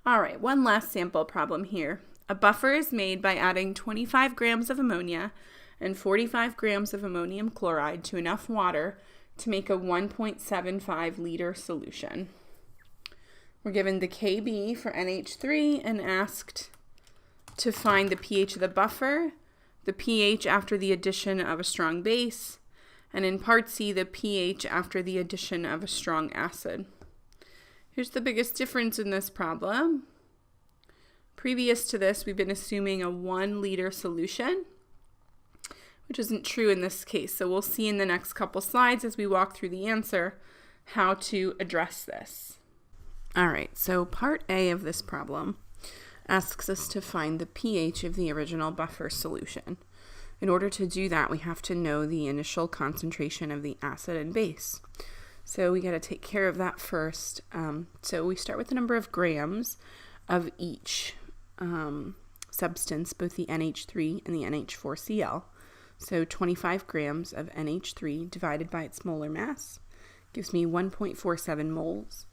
All right, one last sample problem here. A buffer is made by adding 25 grams of ammonia and 45 grams of ammonium chloride to enough water to make a 1.75 liter solution. We're given the Kb for NH3 and asked to find the pH of the buffer, the pH after the addition of a strong base, and in part C, the pH after the addition of a strong acid. Here's the biggest difference in this problem. Previous to this, we've been assuming a 1 liter solution, which isn't true in this case. So we'll see in the next couple slides as we walk through the answer how to address this. All right, so part A of this problem asks us to find the pH of the original buffer solution. In order to do that, we have to know the initial concentration of the acid and base. So we got to take care of that first. So we start with the number of grams of each substance, both the NH3 and the NH4Cl. So 25 grams of NH3 divided by its molar mass gives me 1.47 moles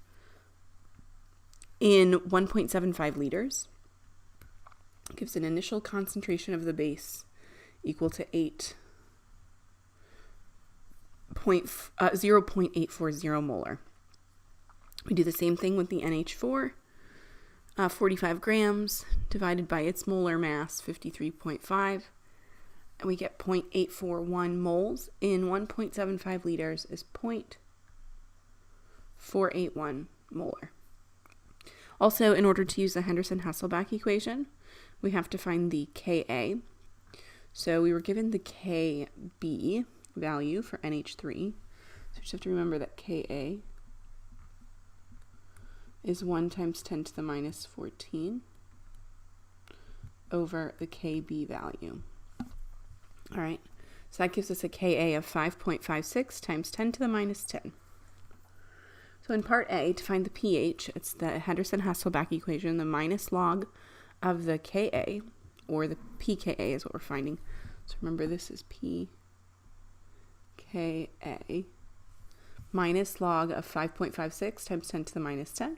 in 1.75 liters. Gives an initial concentration of the base equal to 0.840 molar. We do the same thing with the NH4, 45 grams divided by its molar mass, 53.5, and we get 0.841 moles in 1.75 liters is 0.481 molar. Also, in order to use the Henderson-Hasselbalch equation, we have to find the Ka. So we were given the Kb value for NH3. So you just have to remember that Ka is 1 times 10 to the minus 14 over the Kb value. All right, so that gives us a Ka of 5.56 times 10 to the minus 10. So in part A, to find the pH, it's the Henderson-Hasselbalch equation, the minus log of the Ka, or the pKa is what we're finding. So remember, this is pKa minus log of 5.56 times 10 to the minus 10,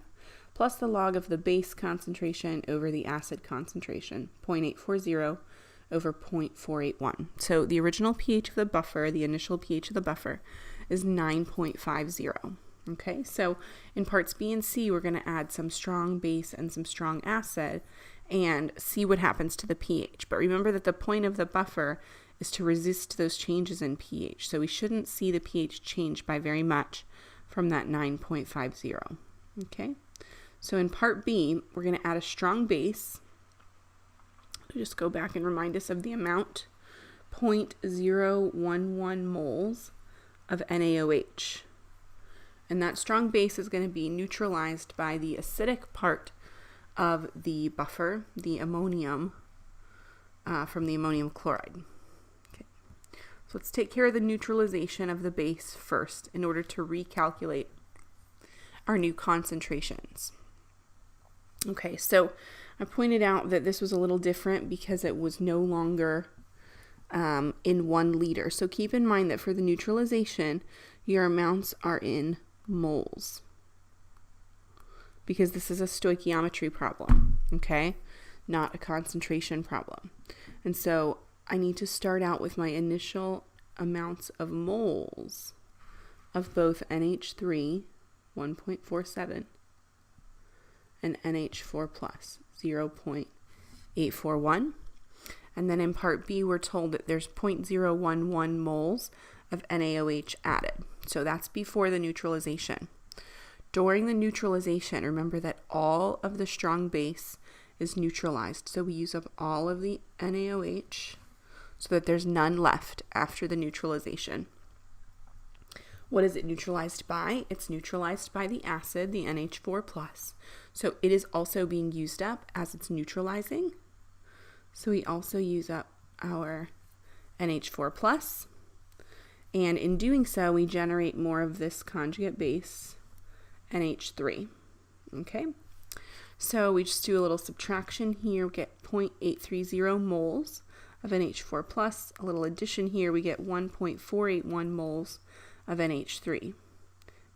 plus the log of the base concentration over the acid concentration, 0.840 over 0.481. So the original pH of the buffer, the initial pH of the buffer, is 9.50. Okay, so in parts B and C, we're going to add some strong base and some strong acid and see what happens to the pH. But remember that the point of the buffer is to resist those changes in pH. So we shouldn't see the pH change by very much from that 9.50. Okay, so in part B, we're going to add a strong base. Just go back and remind us of the amount, 0.011 moles of NaOH. And that strong base is going to be neutralized by the acidic part of the buffer, the ammonium, from the ammonium chloride. Okay. So let's take care of the neutralization of the base first in order to recalculate our new concentrations. Okay, so I pointed out that this was a little different because it was no longer in 1 liter. So keep in mind that for the neutralization, your amounts are in moles, because this is a stoichiometry problem, okay, not a concentration problem. And so I need to start out with my initial amounts of moles of both NH3, 1.47, and NH4 plus, 0.841. And then in part B, we're told that there's 0.011 moles of NaOH added. So that's before the neutralization. During the neutralization, remember that all of the strong base is neutralized. So we use up all of the NaOH so that there's none left after the neutralization. What is it neutralized by? It's neutralized by the acid, the NH4 plus. So it is also being used up as it's neutralizing. So we also use up our NH4 plus. And in doing so, we generate more of this conjugate base, NH3. Okay, so we just do a little subtraction here. We get 0.830 moles of NH4 plus. A little addition here, we get 1.481 moles of NH3.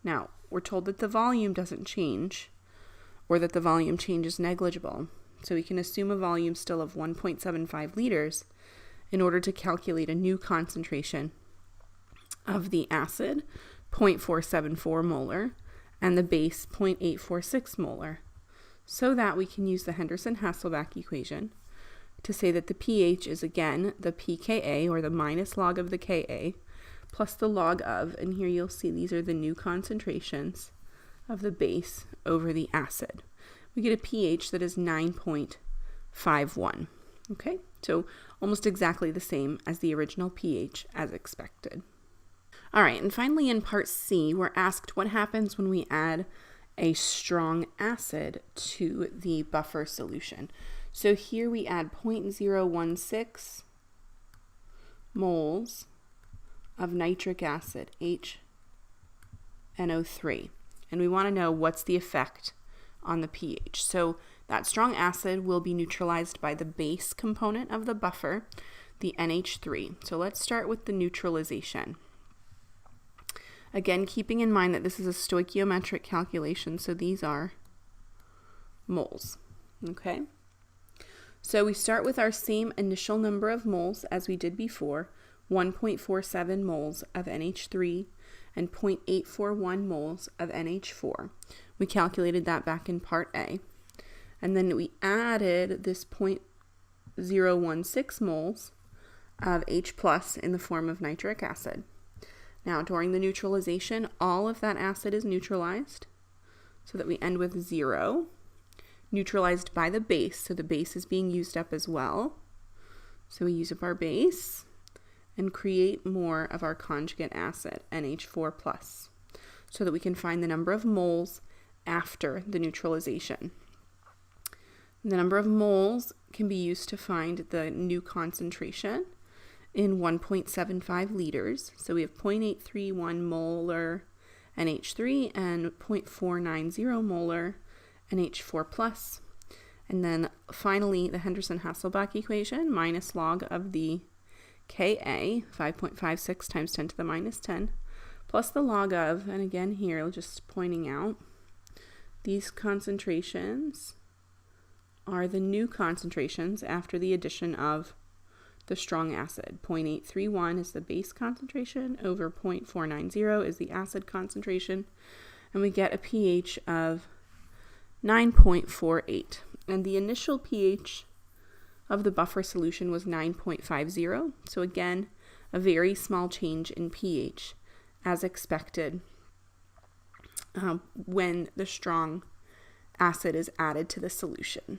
Now, we're told that the volume doesn't change, or that the volume change is negligible. So we can assume a volume still of 1.75 liters in order to calculate a new concentration of the acid, 0.474 molar, and the base, 0.846 molar, so that we can use the Henderson-Hasselbalch equation to say that the pH is again the pKa, or the minus log of the Ka, plus the log of, and here you'll see these are the new concentrations of the base over the acid. We get a pH that is 9.51. Okay, so almost exactly the same as the original pH as expected. All right, and finally in part C, we're asked what happens when we add a strong acid to the buffer solution. So here we add 0.016 moles of nitric acid, HNO3, and we want to know what's the effect on the pH. So that strong acid will be neutralized by the base component of the buffer, the NH3. So let's start with the neutralization. Again, keeping in mind that this is a stoichiometric calculation, so these are moles. Okay? So we start with our same initial number of moles as we did before, 1.47 moles of NH3 and 0.841 moles of NH4. We calculated that back in part A. And then we added this 0.016 moles of H plus in the form of nitric acid. Now, during the neutralization, all of that acid is neutralized so that we end with 0, neutralized by the base, so the base is being used up as well. So we use up our base and create more of our conjugate acid, NH4 plus, so that we can find the number of moles after the neutralization. The number of moles can be used to find the new concentration in 1.75 liters. So we have 0.831 molar NH3 and 0.490 molar NH4 plus. And then finally the Henderson-Hasselbalch equation, minus log of the Ka, 5.56 times 10 to the minus 10, plus the log of, and again here just pointing out, these concentrations are the new concentrations after the addition of the strong acid. 0.831 is the base concentration over 0.490 is the acid concentration, and we get a pH of 9.48. And the initial pH of the buffer solution was 9.50. So again, a very small change in pH as expected when the strong acid is added to the solution.